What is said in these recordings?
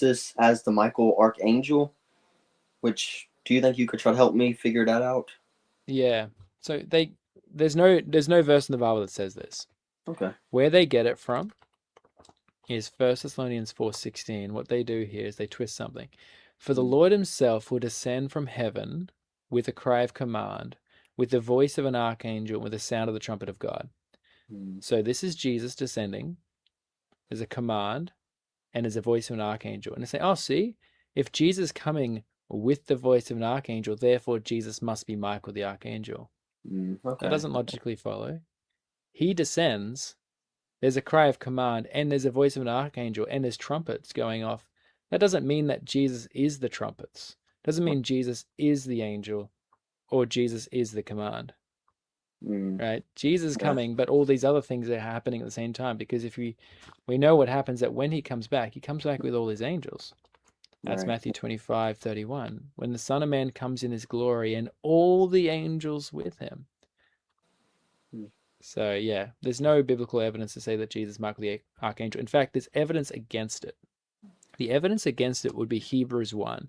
this as the Michael Archangel, which do you think you could try to help me figure that out? Yeah. So there's no verse in the Bible that says this. Okay. Where they get it from is First Thessalonians 4:16. What they do here is they twist something. For the Mm, Lord himself will descend from heaven with a cry of command, with the voice of an archangel, and with the sound of the trumpet of God. mm, So this is Jesus descending. There's a command and there's a voice of an archangel. And they say, oh, see, if Jesus is coming with the voice of an archangel, therefore Jesus must be Michael the archangel. That okay. doesn't logically follow. He descends, there's a cry of command, and there's a voice of an archangel, and there's trumpets going off. That doesn't mean that Jesus is the trumpets. Doesn't mean Jesus is the angel or Jesus is the command, Mm, right? Jesus is yeah. coming, but all these other things are happening at the same time because if we know what happens that when he comes back with all his angels. That's Right. Matthew 25:31. When the Son of Man comes in his glory and all the angels with him. Mm, So, yeah, there's no biblical evidence to say that Jesus is Michael the Archangel. In fact, there's evidence against it. The evidence against it would be Hebrews 1.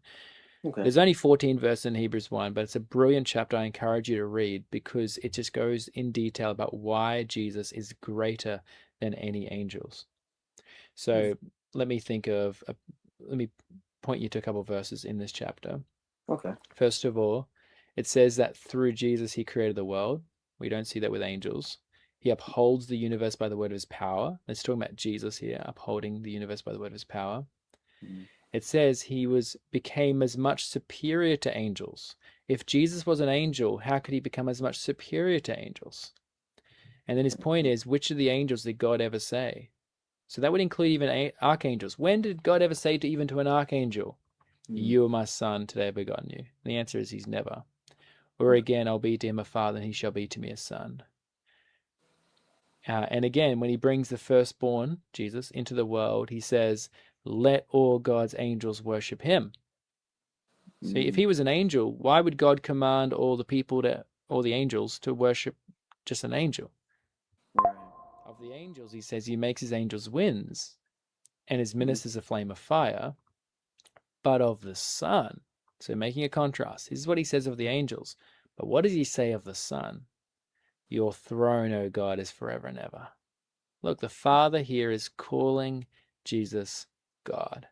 okay. There's only 14 verses in Hebrews 1, but it's a brilliant chapter I encourage you to read because it just goes in detail about why Jesus is greater than any angels. Mm, So, let me think of, let me point you to a couple of verses in this chapter. okay. First of all, it says that through Jesus he created the world. We don't see that with angels. He upholds the universe by the word of his power. It's talking about Jesus here, upholding the universe by the word of his power. Mm, It says he became as much superior to angels. If Jesus was an angel, how could he become as much superior to angels? And then his point is, which of the angels did God ever say? So that would include even archangels. When did God ever say to even to an archangel, mm, you are my son, today I've begotten you? And the answer is he's never. Or okay. again, I'll be to him a father, and he shall be to me a son. And again, when he brings the firstborn, Jesus, into the world, he says, let all God's angels worship him. See, if Mm, he was an angel, why would God command all the angels to worship just an angel? right. Of the angels, he says he makes his angels winds and his Mm, ministers a flame of fire, but of the Son. So making a contrast. This is what he says of the angels. But what does he say of the Son? Your throne, O God, is forever and ever. Look, the Father here is calling Jesus God.